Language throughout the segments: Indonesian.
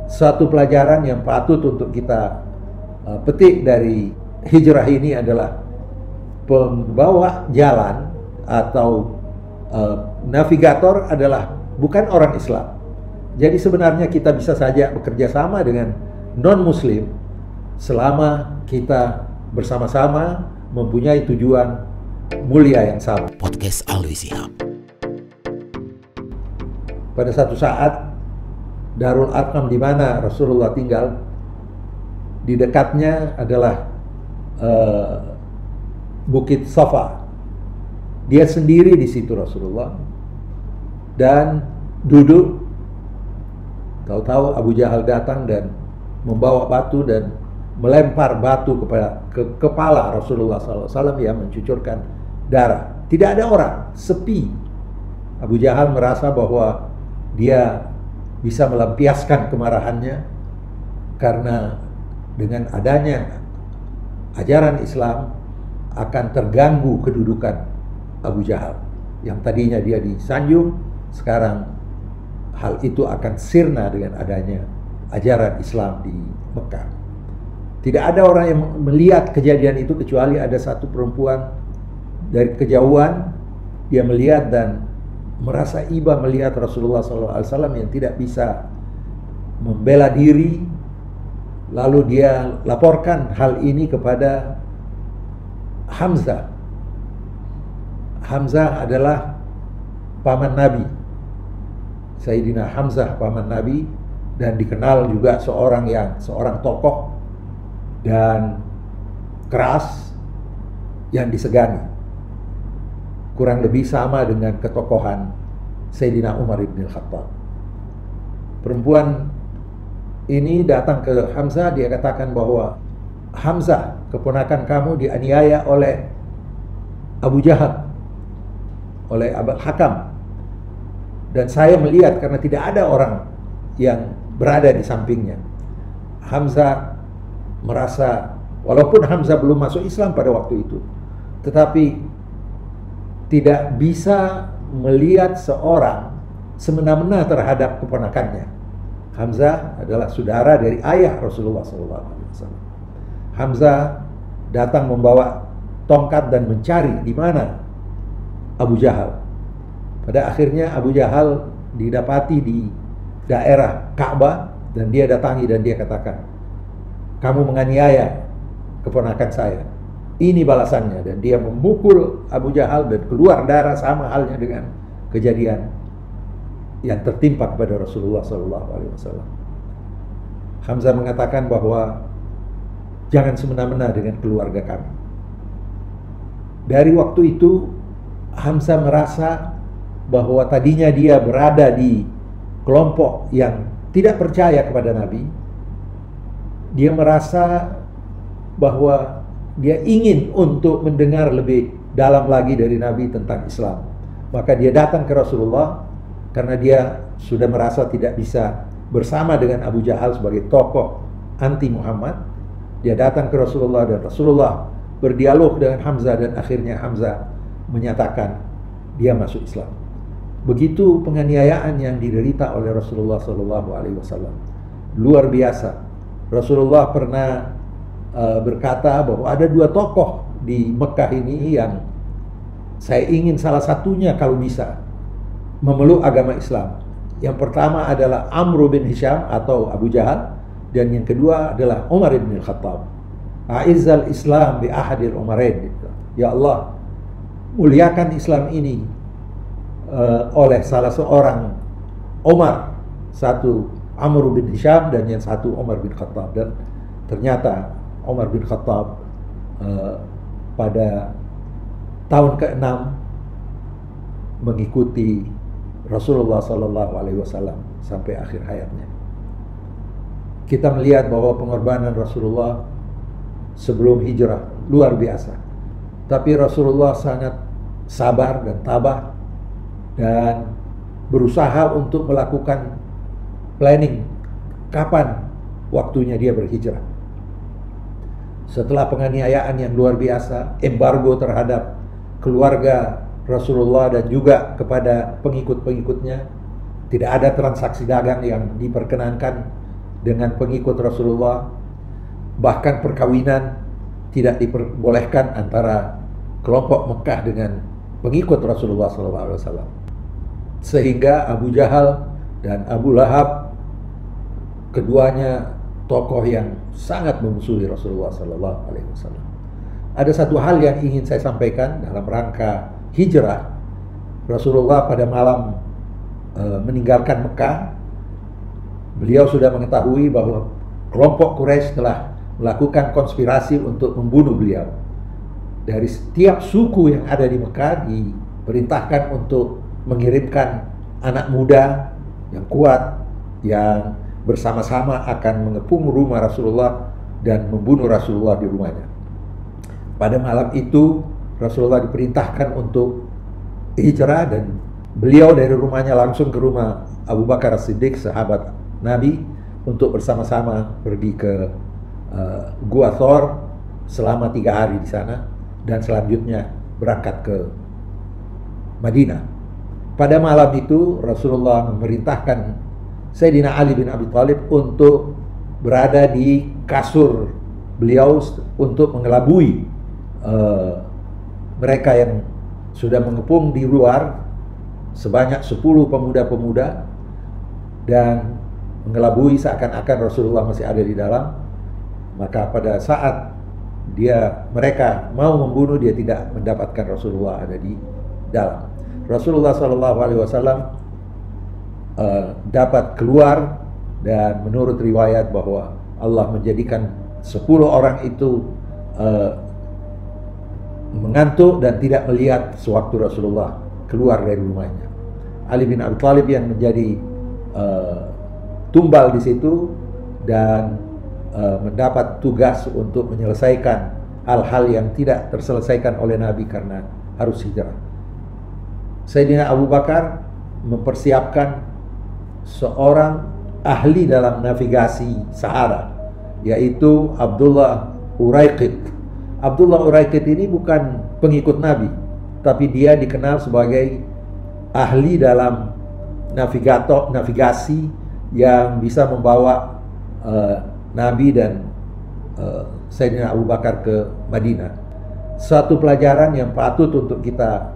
Satu pelajaran yang patut untuk kita petik dari hijrah ini adalah pembawa jalan atau navigator adalah bukan orang Islam. Jadi sebenarnya kita bisa saja bekerja sama dengan non-Muslim selama kita bersama-sama mempunyai tujuan mulia yang sama. Podcast Alwi Shihab. Pada satu saat Darul Arqam di mana Rasulullah tinggal, di dekatnya adalah Bukit Safa. Dia sendiri di situ Rasulullah dan duduk. Tahu-tahu Abu Jahal datang dan membawa batu dan melempar batu ke kepala Rasulullah SAW yang mencucurkan darah. Tidak ada orang, sepi. Abu Jahal merasa bahwa dia bisa melampiaskan kemarahannya karena dengan adanya ajaran Islam akan terganggu kedudukan Abu Jahal. Yang tadinya dia disanjung, sekarang hal itu akan sirna dengan adanya ajaran Islam di Mekah. Tidak ada orang yang melihat kejadian itu kecuali ada satu perempuan dari kejauhan. Dia melihat dan merasa iba melihat Rasulullah SAW yang tidak bisa membela diri. Lalu dia laporkan hal ini kepada Hamzah. Hamzah adalah paman Nabi. Sayyidina Hamzah paman Nabi, dan dikenal juga seorang tokoh dan keras yang disegani. Kurang lebih sama dengan ketokohan Sayyidina Umar ibn Khattab. Perempuan ini datang ke Hamzah, dia katakan bahwa Hamzah, keponakan kamu dianiaya oleh Abu Jahal, oleh Abu Hakam. Dan saya melihat karena tidak ada orang yang berada di sampingnya. Hamzah merasa, walaupun Hamzah belum masuk Islam pada waktu itu, tetapi tidak bisa melihat seorang semena-mena terhadap keponakannya. Hamzah adalah saudara dari ayah Rasulullah SAW. Hamzah datang membawa tongkat dan mencari di mana Abu Jahal. Pada akhirnya Abu Jahal didapati di daerah Ka'bah dan dia datangi dan dia katakan, kamu menganiaya keponakan saya. Ini balasannya, dan dia memukul Abu Jahal dan keluar darah sama halnya dengan kejadian yang tertimpa kepada Rasulullah SAW. Hamzah mengatakan bahwa jangan semena-mena dengan keluarga kami. Dari waktu itu Hamzah merasa bahwa tadinya dia berada di kelompok yang tidak percaya kepada Nabi. Dia merasa bahwa dia ingin untuk mendengar lebih dalam lagi dari Nabi tentang Islam. Maka dia datang ke Rasulullah karena dia sudah merasa tidak bisa bersama dengan Abu Jahal sebagai tokoh anti Muhammad. Dia datang ke Rasulullah dan Rasulullah berdialog dengan Hamzah dan akhirnya Hamzah menyatakan dia masuk Islam. Begitu penganiayaan yang diderita oleh Rasulullah SAW. Luar biasa. Rasulullah pernah berkata bahwa ada dua tokoh di Mekah ini yang saya ingin salah satunya kalau bisa memeluk agama Islam. Yang pertama adalah Amr bin Hisham atau Abu Jahal, dan yang kedua adalah Umar bin Khattab. A'izzal Islam bi ahadil Umarain. Ya Allah, muliakan Islam ini oleh salah seorang Umar, satu Amr bin Hisham dan yang satu Umar bin Khattab. Dan ternyata Umar bin Khattab pada tahun ke-6 mengikuti Rasulullah SAW sampai akhir hayatnya. Kita melihat bahwa pengorbanan Rasulullah sebelum hijrah luar biasa. Tapi Rasulullah sangat sabar dan tabah dan berusaha untuk melakukan planning kapan waktunya dia berhijrah. Setelah penganiayaan yang luar biasa, embargo terhadap keluarga Rasulullah dan juga kepada pengikut-pengikutnya, tidak ada transaksi dagang yang diperkenankan dengan pengikut Rasulullah. Bahkan perkawinan tidak diperbolehkan antara kelompok Mekah dengan pengikut Rasulullah SAW. Sehingga Abu Jahal dan Abu Lahab, keduanya tokoh yang sangat memusuhi Rasulullah SAW. Ada satu hal yang ingin saya sampaikan dalam rangka hijrah. Rasulullah pada malam meninggalkan Mekah, beliau sudah mengetahui bahwa kelompok Quraisy telah melakukan konspirasi untuk membunuh beliau. Dari setiap suku yang ada di Mekah diperintahkan untuk mengirimkan anak muda yang kuat, yang bersama-sama akan mengepung rumah Rasulullah dan membunuh Rasulullah di rumahnya. Pada malam itu Rasulullah diperintahkan untuk hijrah dan beliau dari rumahnya langsung ke rumah Abu Bakar As-Siddiq, sahabat Nabi, untuk bersama-sama pergi ke Gua Thor selama 3 hari di sana dan selanjutnya berangkat ke Madinah. Pada malam itu Rasulullah memerintahkan Sayyidina Ali bin Abi Thalib untuk berada di kasur beliau untuk mengelabui mereka yang sudah mengepung di luar, sebanyak 10 pemuda-pemuda, dan mengelabui seakan-akan Rasulullah masih ada di dalam. Maka pada saat mereka mau membunuh, dia tidak mendapatkan Rasulullah ada di dalam. Rasulullah SAW dapat keluar, dan menurut riwayat bahwa Allah menjadikan 10 orang itu mengantuk dan tidak melihat sewaktu Rasulullah keluar dari rumahnya. Ali bin Abi Thalib yang menjadi tumbal di situ dan mendapat tugas untuk menyelesaikan hal-hal yang tidak terselesaikan oleh Nabi karena harus hijrah. Sayyidina Abu Bakar mempersiapkan seorang ahli dalam navigasi Sahara, yaitu Abdullah Uraiqid. Abdullah Uraiqid ini bukan pengikut Nabi, tapi dia dikenal sebagai ahli dalam navigasi yang bisa membawa Nabi dan Sayyidina Abu Bakar ke Madinah. Satu pelajaran yang patut untuk kita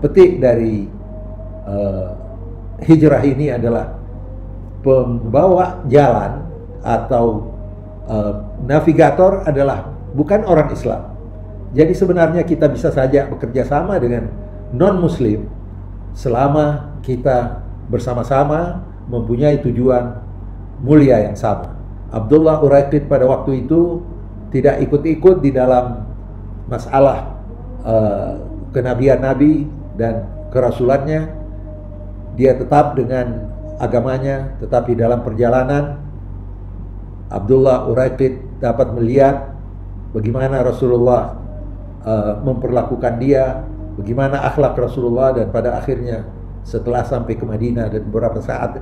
petik dari hijrah ini adalah pembawa jalan atau navigator adalah bukan orang Islam. Jadi sebenarnya kita bisa saja bekerja sama dengan non-Muslim selama kita bersama-sama mempunyai tujuan mulia yang sama. Abdullah Uraiqid pada waktu itu tidak ikut-ikut di dalam masalah kenabian Nabi dan kerasulannya. Dia tetap dengan agamanya, tetapi dalam perjalanan Abdullah Uraiqid dapat melihat bagaimana Rasulullah memperlakukan dia, bagaimana akhlak Rasulullah, dan pada akhirnya setelah sampai ke Madinah dan beberapa saat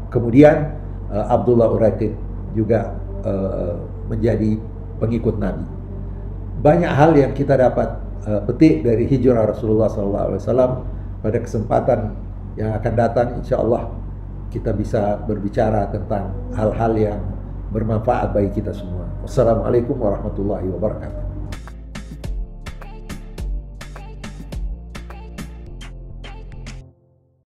kemudian Abdullah Uraiqid juga menjadi pengikut Nabi. Banyak hal yang kita dapat petik dari hijrah Rasulullah SAW. Pada kesempatan yang akan datang, insya Allah kita bisa berbicara tentang hal-hal yang bermanfaat bagi kita semua. Wassalamualaikum warahmatullahi wabarakatuh.